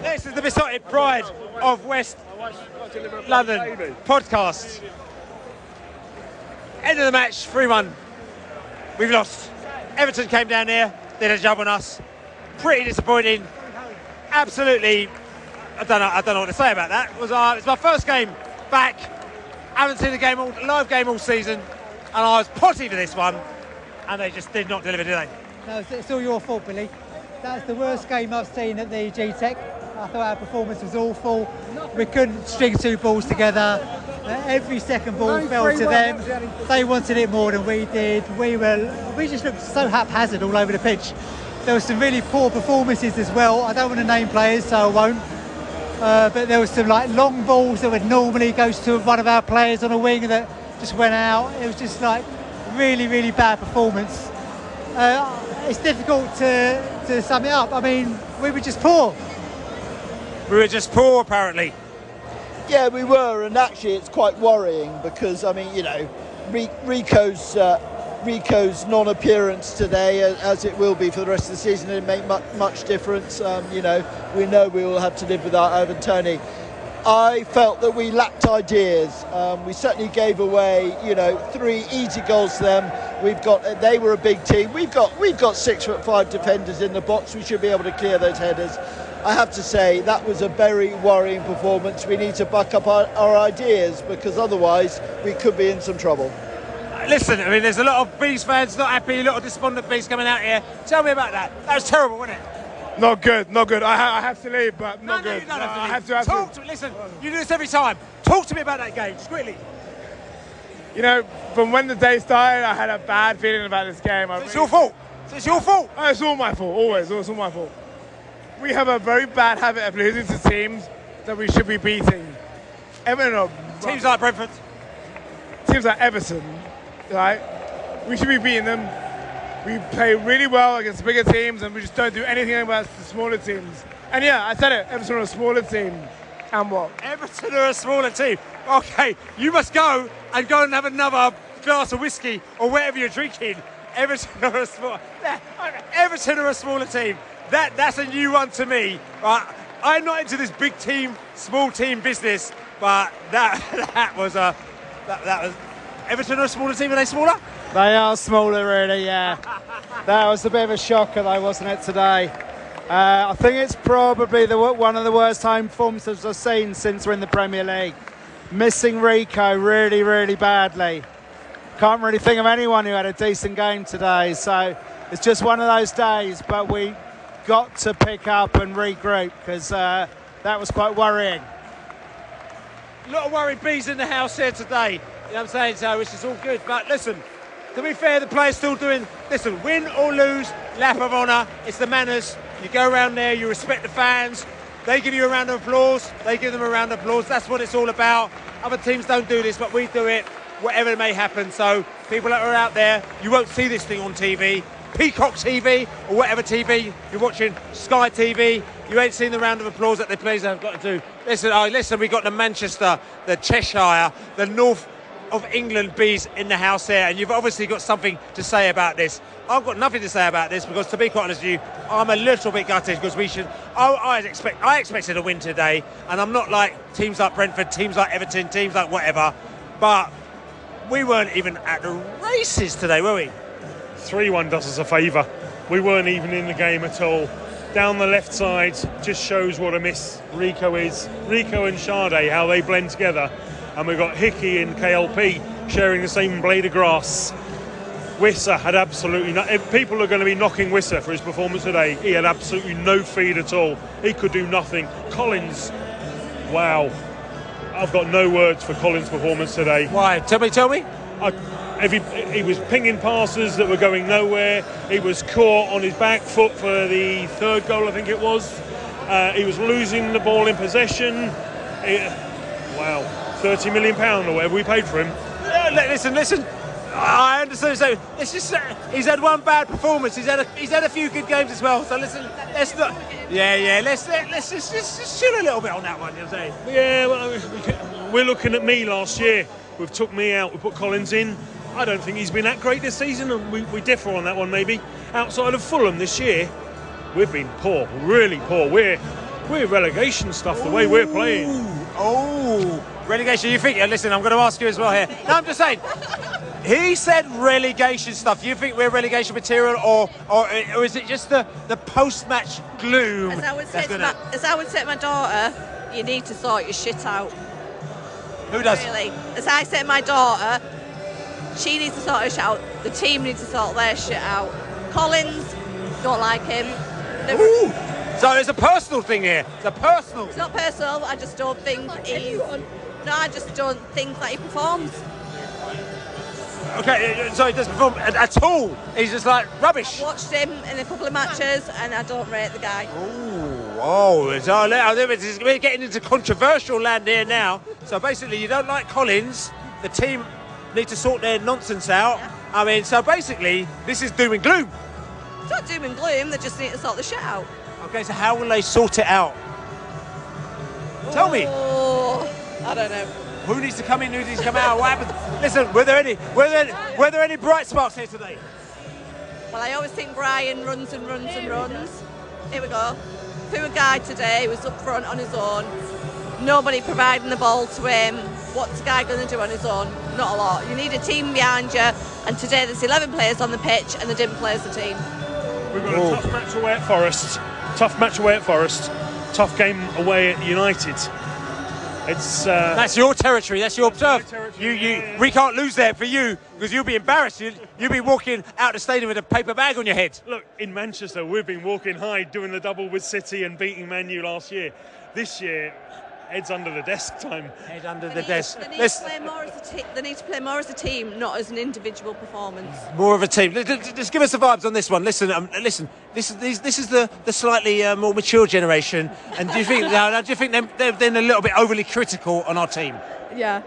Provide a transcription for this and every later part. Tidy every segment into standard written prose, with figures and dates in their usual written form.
This is the besotted pride of West London podcast. End of the match, 3-1. We've lost. Everton came down here, did a job on us. Pretty disappointing. Absolutely, I don't know what to say about that. It's my first game back. I haven't seen a live game all season, and I was potty for this one, and they just did not deliver, did they? No, it's all your fault, Billy. That's the worst game I've seen at the G-Tech. I thought our performance was awful. We couldn't string two balls together. Every second ball fell to them. They wanted it more than we did. We just looked so haphazard all over the pitch. There were some really poor performances as well. I don't want to name players, so I won't. But there was some like long balls that would normally go to one of our players on a wing that just went out. It was just like really bad performance. It's difficult to sum it up. I mean, we were just poor. We were just poor, apparently. Yeah, we were, and actually it's quite worrying because, I mean, you know, Rico's non-appearance today, as it will be for the rest of the season, didn't make much difference. You know we will have to live without Ivan Toney. I felt that we lacked ideas. We certainly gave away, 3 easy goals to them. They were a big team. We've got 6'5" defenders in the box. We should be able to clear those headers. I have to say that was a very worrying performance. We need to buck up our ideas because otherwise we could be in some trouble. Listen, I mean, there's a lot of Bees fans not happy, a lot of despondent Bees coming out here. Tell me about that. That was terrible, wasn't it? Not good. I have to leave, but not good. You don't have to leave. I have to. Talk to me. Listen, you do this every time. Talk to me about that game, just quickly. You know, from when the day started, I had a bad feeling about this game. It's your fault. It's your fault. It's all my fault. Always. It's all my fault. We have a very bad habit of losing to teams that we should be beating. Teams like Brentford. Teams like Everton, right? We should be beating them. We play really well against bigger teams and we just don't do anything about the smaller teams. And yeah, I said it, Everton are a smaller team. And what? Everton are a smaller team. Okay, you must go and have another glass of whiskey or whatever you're drinking. Everton are a smaller team. That's a new one to me. I'm not into this big team, small team business, but that was Everton are a smaller team. Are they smaller? They are smaller, really. Yeah. That was a bit of a shocker, though, wasn't it, today? I think it's probably one of the worst home performances I've seen since we're in the Premier League. Missing Rico really badly. Can't really think of anyone who had a decent game today. So it's just one of those days, but we got to pick up and regroup because that was quite worrying. A lot of worried Bees in the house here today. You know what I'm saying? So which is all good. But listen, to be fair, the players still doing. Listen, win or lose, lap of honour. It's the manners. You go around there, you respect the fans. They give you a round of applause. They give them a round of applause. That's what it's all about. Other teams don't do this, but we do it. Whatever may happen. So people that are out there, you won't see this thing on TV. Peacock TV or whatever TV you're watching, Sky TV, you ain't seen the round of applause that the players have got to do. Listen, we got the Manchester, the Cheshire, the North of England Bees in the house here, and you've obviously got something to say about this. I've got nothing to say about this because, to be quite honest with you, I'm a little bit gutted because I expected a win today, and I'm not like teams like Brentford, teams like Everton, teams like whatever, but we weren't even at the races today, were we? 3-1 does us a favour. We weren't even in the game at all. Down the left side just shows what a miss Rico is. Rico and Sade, how they blend together. And we've got Hickey and KLP sharing the same blade of grass. Wissa had absolutely no... People are going to be knocking Wissa for his performance today. He had absolutely no feed at all. He could do nothing. Collins, wow. I've got no words for Collins' performance today. Why? Tell me. He was pinging passes that were going nowhere. He was caught on his back foot for the third goal, I think it was. He was losing the ball in possession. Wow, £30 million or whatever we paid for him. Listen. I understand. So it's just he's had one bad performance. He's had a few good games as well. So listen, let's not. Yeah. Let's just chill a little bit on that one. You know what I'm saying? Yeah. Well, we're looking at me last year. We've took me out. We put Collins in. I don't think he's been that great this season, and we differ on that one maybe. Outside of Fulham this year, we've been poor, really poor. We're We're relegation stuff, the way we're playing. Oh, relegation. You think? Listen, I'm going to ask you as well here. No, I'm just saying. He said relegation stuff. You think we're relegation material, or is it just the post-match gloom? As I would say to my daughter, you need to sort your shit out. Who does? Really. As I say to my daughter, she needs to sort her shit out. The team needs to sort their shit out. Collins, don't like him. Ooh. So there's a personal thing here. It's a personal. It's not personal. I just don't think he's. No, I just don't think that he performs. Okay, so he doesn't perform at all. He's just like rubbish. I watched him in a couple of matches, and I don't rate the guy. We're getting into controversial land here now. So basically, you don't like Collins. The team need to sort their nonsense out. Yeah. I mean, so basically, this is doom and gloom. It's not doom and gloom. They just need to sort the shit out. Okay, so how will they sort it out? Tell me. I don't know. Who needs to come in? Who needs to come out? What happened? Listen, were there any bright sparks here today? Well, I always think Brian runs and runs and runs. Here we go. Poor guy today was up front on his own. Nobody providing the ball to him. What's the guy going to do on his own? Not a lot. You need a team behind you. And today there's 11 players on the pitch and they didn't play as a team. We've got a tough match away at Forest. Tough game away at United. It's that's your territory. That's your turf. Yeah. We can't lose there for you because you'll be embarrassed. You'll be walking out the stadium with a paper bag on your head. Look, in Manchester, we've been walking high, doing the double with City and beating Man U last year. This year, heads under the desk time. Head under the desk. They need to play more as a team, not as an individual performance. More of a team. Just give us the vibes on this one. Listen. This is the slightly more mature generation. And do you think they're a little bit overly critical on our team? Yeah.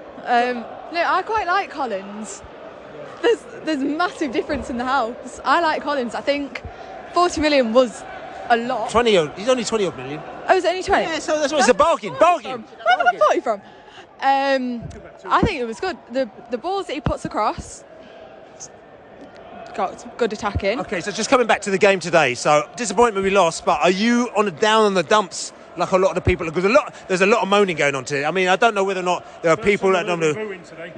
No, I quite like Collins. There's massive difference in the house. I like Collins. I think 40 million was a lot. 20. He's only 20 odd million. Oh, is it only 20? Yeah, so that's what it's a bargain. Bargain. Where have I got 40 from? I think it was good. The balls that he puts across, got good attacking. Okay, so just coming back to the game today. So disappointment we lost, but are you down on the dumps like a lot of the people? Because there's a lot of moaning going on today. I mean, I don't know whether or not there are people that don't know.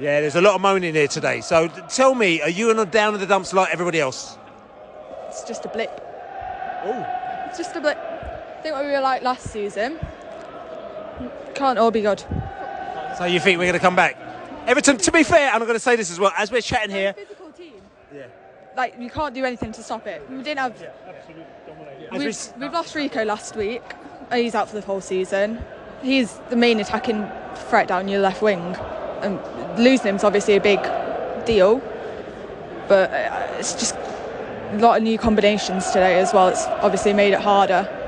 Yeah, there's a lot of moaning here today. So tell me, are you down in the dumps like everybody else? It's just a blip. Oh. It's just a blip. I think what we were like last season can't all be good. So you think we're going to come back? Everton, to be fair, and I'm going to say this as well, as we're chatting here. Physical team. Yeah. Like, you can't do anything to stop it. We didn't have. We've lost Rico last week. He's out for the whole season. He's the main attacking threat down your left wing, and losing him's obviously a big deal. But it's just a lot of new combinations today as well. It's obviously made it harder.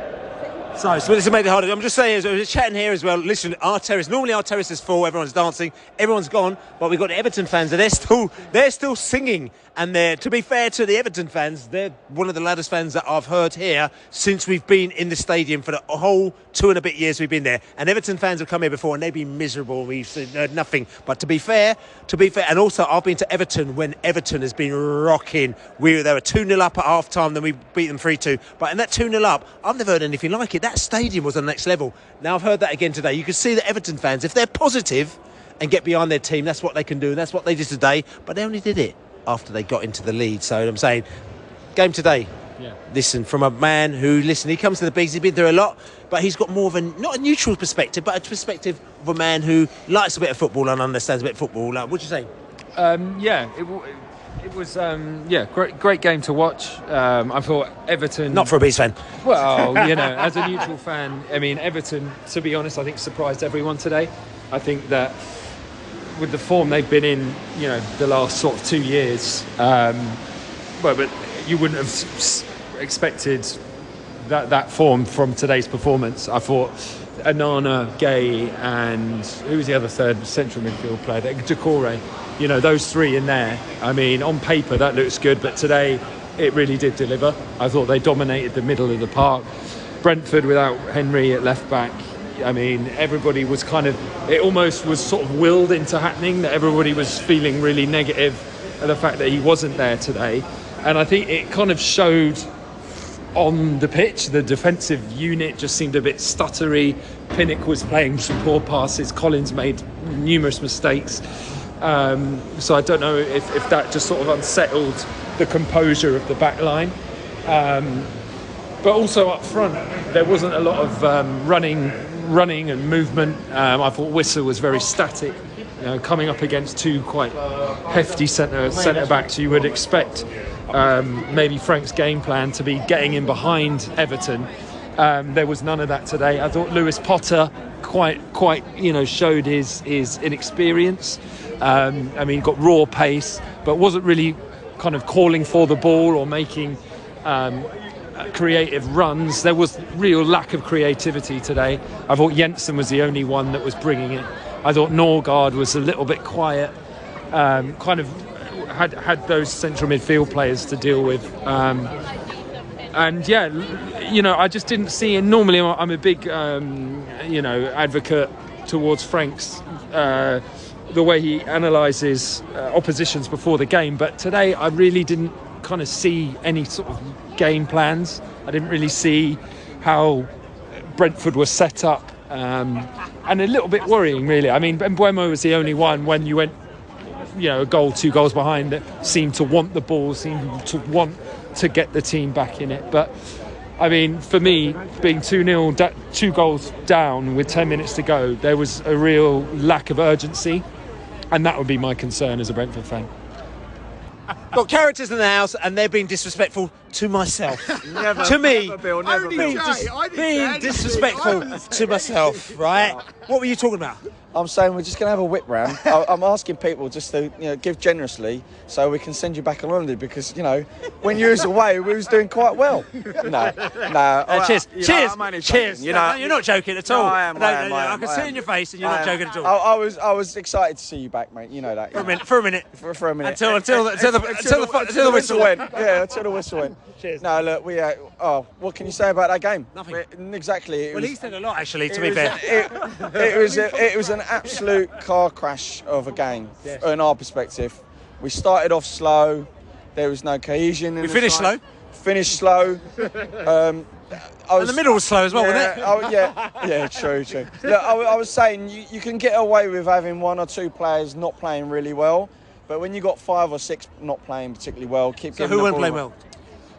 So this has made it harder. I'm just saying, as we're chatting here as well, listen, normally our terrace is full, everyone's dancing, everyone's gone, but we've got the Everton fans, and they're still singing. And to be fair to the Everton fans, they're one of the loudest fans that I've heard here since we've been in the stadium for the whole 2 and a bit years we've been there. And Everton fans have come here before and they've been miserable. We've heard nothing. But to be fair, and also I've been to Everton when Everton has been rocking. They were 2-0 up at half time, then we beat them 3-2. But in that 2-0 up, I've never heard anything like it. That stadium was on the next level. Now I've heard that again today. You can see the Everton fans, if they're positive and get behind their team, that's what they can do. And that's what they did today. But they only did it after they got into the lead. So I'm saying, game today. Yeah. Listen, from a man who, he comes to the Bees, he's been through a lot, but he's got more of not a neutral perspective, but a perspective of a man who likes a bit of football and understands a bit of football. What do you say? It was great game to watch. I thought Everton... Not for a Bees fan. Well, as a neutral fan, I mean, Everton, to be honest, I think surprised everyone today. I think that with the form they've been in, the last sort of 2 years, but you wouldn't have expected that form from today's performance. I thought Anana, Gay, and who was the other third central midfield player? Decore. Those three in there. I mean, on paper that looks good, but today it really did deliver. I thought they dominated the middle of the park. Brentford without Henry at left back. I mean, everybody was it almost was sort of willed into happening, that everybody was feeling really negative at the fact that he wasn't there today. And I think it kind of showed on the pitch. The defensive unit just seemed a bit stuttery. Pinnock was playing some poor passes. Collins made numerous mistakes. So I don't know if that just sort of unsettled the composure of the back line. But also up front, there wasn't a lot of running and movement. I thought Wissa was very static. Coming up against two quite hefty centre backs, you would expect maybe Frank's game plan to be getting in behind Everton. There was none of that today. I thought Lewis Potter quite showed his inexperience. Got raw pace, but wasn't really kind of calling for the ball or making creative runs. There was real lack of creativity today. I thought Jensen was the only one that was bringing it. I thought Norgard was a little bit quiet, kind of had those central midfield players to deal with. I just didn't see, and normally I'm a big, advocate towards Frank's, the way he analyses oppositions before the game. But today I really didn't kind of see any sort of game plans. I didn't really see how Brentford was set up. And a little bit worrying, really. I mean, Mbeumo was the only one when you went, a goal, 2 goals behind, that seemed to want the ball, seemed to want to get the team back in it. But, I mean, for me, being 2-0, 2 goals down with 10 minutes to go, there was a real lack of urgency. And that would be my concern as a Brentford fan. Got characters in the house, and they're being disrespectful to myself. To me, being disrespectful to myself, right? What were you talking about? I'm saying we're just going to have a whip round. I'm asking people just to give generously so we can send you back on holiday, because when you was away we was doing quite well. No. Cheers. Cheers. You're not joking at all. No, I am. I can see it in your face, and you're not joking at all. I was excited to see you back, mate. You know that. For a minute. Until the whistle went. Yeah, until the whistle went. Cheers. No, look, what can you say about that game? Nothing. Exactly. He said a lot, actually, to be fair. It was an absolute car crash of a game, in our perspective. We started off slow. There was no cohesion. We finished slow. And the middle was slow as well, wasn't it? Yeah, true. Look, I was saying you can get away with having 1 or 2 players not playing really well, but when you got 5 or 6 not playing particularly well, So who weren't playing well?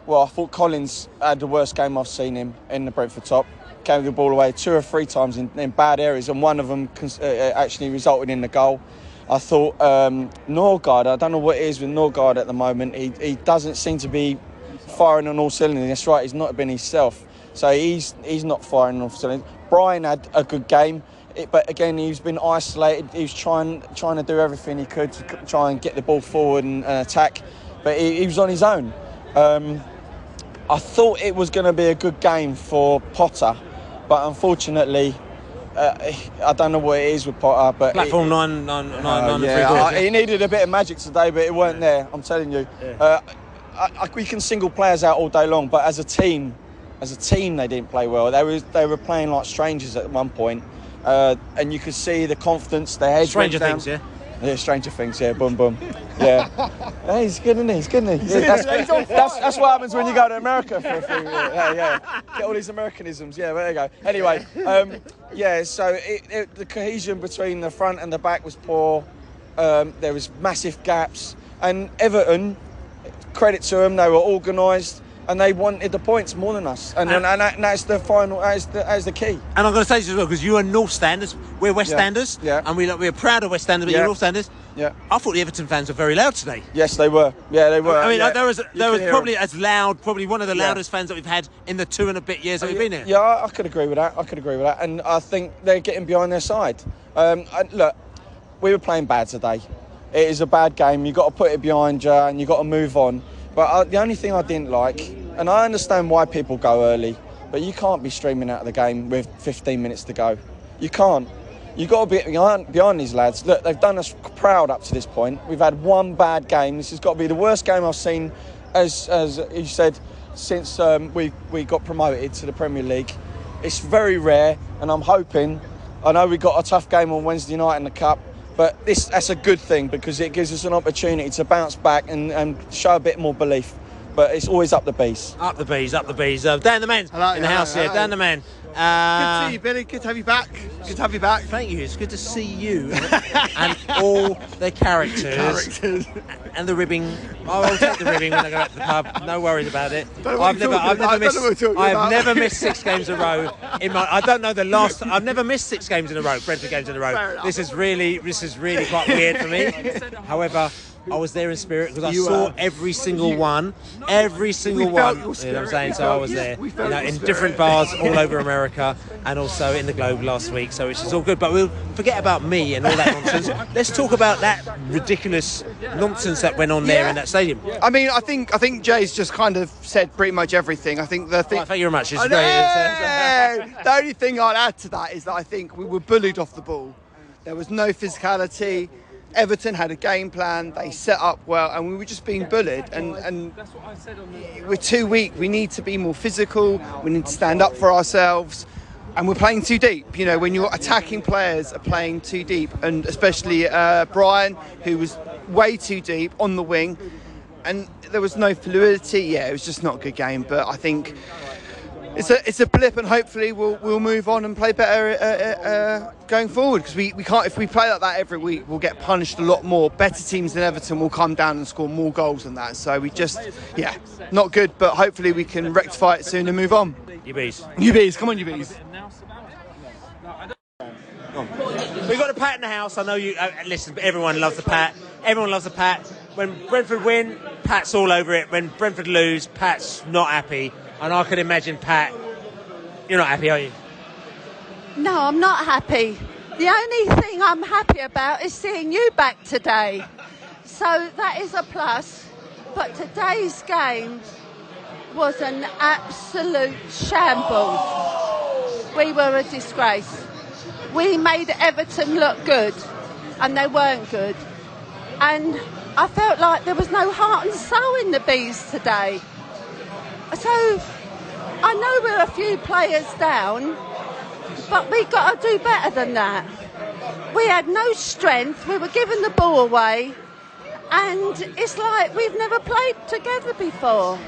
Well, I thought Collins had the worst game I've seen him in the Brentford top. Gave the ball away 2 or 3 times in bad areas, and one of them actually resulted in the goal. I thought Norgard, I don't know what it is with Norgard at the moment. He doesn't seem to be firing on all cylinders. That's right, he's not been himself. So he's not firing on all cylinders. Brian had a good game, but again, he's been isolated. He was trying to do everything he could to try and get the ball forward and attack, but he was on his own. I thought it was going to be a good game for Potter, but unfortunately, I don't know what it is with Potter. But platform 9. He needed a bit of magic today, but it weren't there. I'm telling you. Yeah. We can single players out all day long, but as a team, they didn't play well. They were playing like strangers at one point, and you could see the confidence. Their heads Stranger went down. Things, yeah. Yeah, Stranger Things, yeah, boom. Yeah. Hey, he's good, isn't he? That's what happens when you go to America for a few years. Yeah. Get all these Americanisms. Yeah, there you go. Anyway, so the cohesion between the front and the back was poor. There was massive gaps. And Everton, credit to them, they were organised. And they wanted the points more than us, and that's the final. That's the key. And I'm going to say this as well, because you are North Standers, we're West Standers, and we're proud of West Standers, but you're North Standers. Yeah. I thought the Everton fans were very loud today. Yes, they were. Yeah, they were. I mean, there was probably as loud, probably one of the loudest fans that we've had in the 2 and a bit years that we've been here. Yeah, I could agree with that. And I think they're getting behind their side. Look, we were playing bad today. It is a bad game. You've got to put it behind you, and you've got to move on. But the only thing I didn't like, and I understand why people go early, but you can't be streaming out of the game with 15 minutes to go. You can't. You've got to be behind these lads. Look, they've done us proud up to this point. We've had 1 bad game. This has got to be the worst game I've seen, as you said, since we got promoted to the Premier League. It's very rare, and I'm hoping, I know we got a tough game on Wednesday night in the Cup, but that's a good thing, because it gives us an opportunity to bounce back and show a bit more belief. but it's always up the bees. Up the bees, up the bees. Dan the man in the house here. Dan the man. Good to see you, Billy. Good to have you back. Good to have you back. Thank you. It's good to see you and all the characters and the ribbing. I'll take the ribbing when I go back to the pub. No worries about it. I've never missed 6 games in a row. I don't know the last. I've never missed 6 games in a row. Brentford games in a row. This is really quite weird for me. However, I was there in spirit because I saw every single one. Every single one. You know what I'm saying? So I was there. In different bars all over America and also in the globe last week. So which is all good. But we'll forget about me and all that nonsense. Let's talk about that ridiculous nonsense that went on there in that stadium. I mean, I think Jay's just kind of said pretty much everything. I think the thing. Thank you very much. It's great. The only thing I'd add to that is that I think we were bullied off the ball. There was no physicality. Everton had a game plan, they set up well, and we were just being bullied. And that's what I said we're too weak. We need to be more physical. We need to stand up for ourselves. And we're playing too deep. You know, when your attacking players are playing too deep, and especially Brian, who was way too deep on the wing, and there was no fluidity. Yeah, it was just not a good game. But I think it's a blip, and hopefully we'll move on and play better going forward, because we can't. If we play like that every week, we'll get punished a lot more. Better teams than Everton will come down and score more goals than that. So we just, not good. But hopefully we can rectify it soon and move on. You bees, come on, you bees. We've got a Pat in the house. I know you. Listen, everyone loves the Pat. Everyone loves the Pat. When Brentford win, Pat's all over it. When Brentford lose, Pat's not happy. And I can imagine, Pat, you're not happy, are you? No, I'm not happy. The only thing I'm happy about is seeing you back today. So that is a plus. But today's game was an absolute shambles. We were a disgrace. We made Everton look good, and they weren't good. And I felt like there was no heart and soul in the bees today. So I know we're a few players down, but we got to do better than that. We had no strength. We were giving the ball away, and it's like we've never played together before.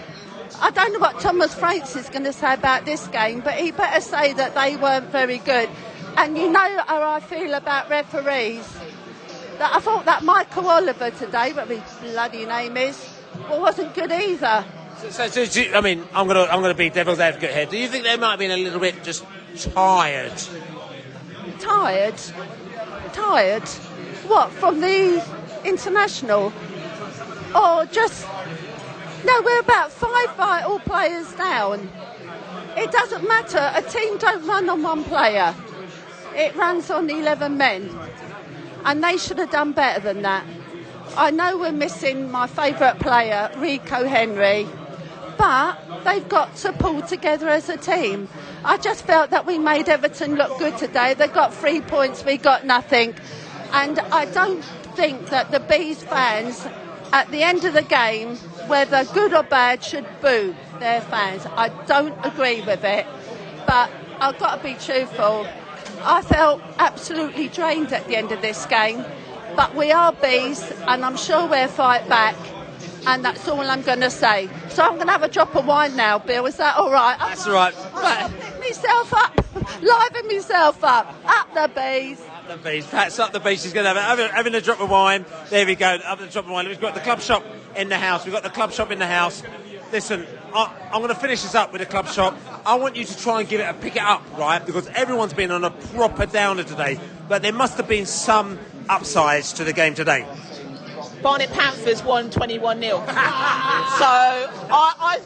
I don't know what Thomas Franks is going to say about this game, but he better say that they weren't very good. And you know how I feel about referees. That I thought that Michael Oliver today, what his bloody name is, wasn't good either. So, I mean, I'm gonna be devil's advocate here. Do you think they might have been a little bit just tired? Tired? What, from the international? Or just... No, we're about 5 vital players down. It doesn't matter. A team don't run on one player. It runs on 11 men. And they should have done better than that. I know we're missing my favourite player, Rico Henry, but they've got to pull together as a team. I just felt that we made Everton look good today. They got 3 points, we got nothing. And I don't think that the Bees fans, at the end of the game, whether good or bad, should boo their fans. I don't agree with it, but I've got to be truthful. I felt absolutely drained at the end of this game, but we are Bees, and I'm sure we'll fight back, and that's all I'm going to say. So I'm going to have a drop of wine now, Bill. Is that all right? That's all right. I'll pick myself up, liven myself up. Up the Bees. Up the Bees. Pat's up the Bees. She's going to having a drop of wine. There we go. Up the drop of wine. We've got the club shop in the house. We've got the club shop in the house. Listen, I'm going to finish this up with the club shop. I want you to try and pick it up, right? Because everyone's been on a proper downer today. But there must have been some upsides to the game today. Barnet Panthers won 21-0. So, I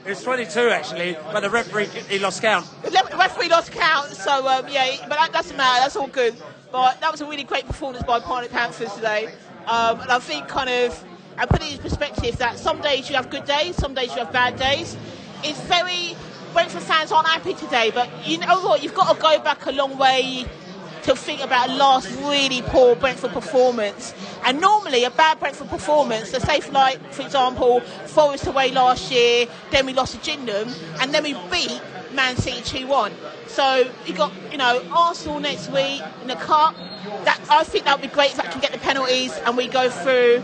It was 22 actually, but the referee, he lost count. The referee lost count, so but that doesn't matter, that's all good. But that was a really great performance by Barnet Panthers today. And I think I put it in perspective that some days you have good days, some days you have bad days. It's Brentford fans aren't happy today, but you know what, you've got to go back a long way to think about last really poor Brentford performance. And normally a bad Brentford performance, so say for example, Forest away last year, then we lost to Gillingham, and then we beat Man City 2-1. So you got, Arsenal next week in the cup. I think that would be great if I can get the penalties and we go through.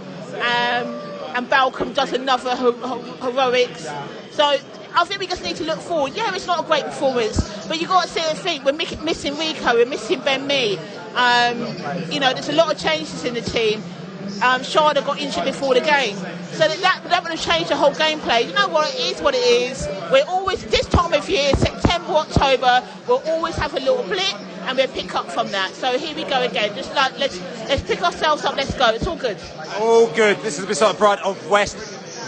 and Balcom does another heroics. So I think we just need to look forward. Yeah, it's not a great performance, but you've got to sit and think, we're missing Rico, we're missing Ben Mee. There's a lot of changes in the team. Sharda got injured before the game. So that would have changed the whole gameplay. You know what, it is what it is. We're always, this time of year, September, October, we'll always have a little blip and we'll pick up from that. So here we go again. Just like, let's pick ourselves up, let's go. It's all good. All good. This is the Besotted Pride of West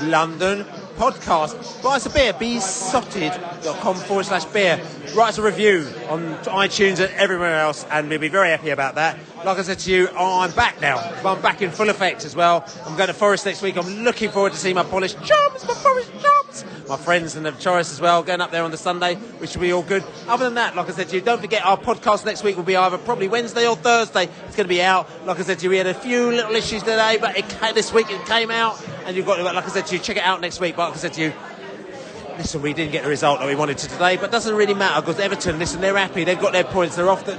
London podcast. Buy us a beer, besotted.com/beer. Write us a review on iTunes and everywhere else, and we'll be very happy about that. Like I said to you, I'm back now. I'm back in full effect as well. I'm going to Forest next week. I'm looking forward to seeing my polished chums, my Forest chums, my friends and the tourists as well, going up there on the Sunday, which will be all good. Other than that, like I said to you, don't forget our podcast next week will be either probably Wednesday or Thursday. It's going to be out. Like I said to you, we had a few little issues today, but this week it came out, and you've got to, like I said to you, check it out next week. But like I said to you, listen, we didn't get the result that we wanted to today, but it doesn't really matter because Everton, listen, they're happy. They've got their points. They're off on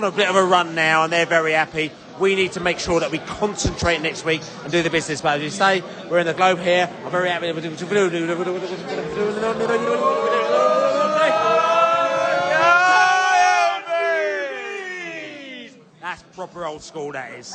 a bit of a run now, and they're very happy. We need to make sure that we concentrate next week and do the business. But as you say, we're in the Globe here. I'm very happy. That's proper old school, that is.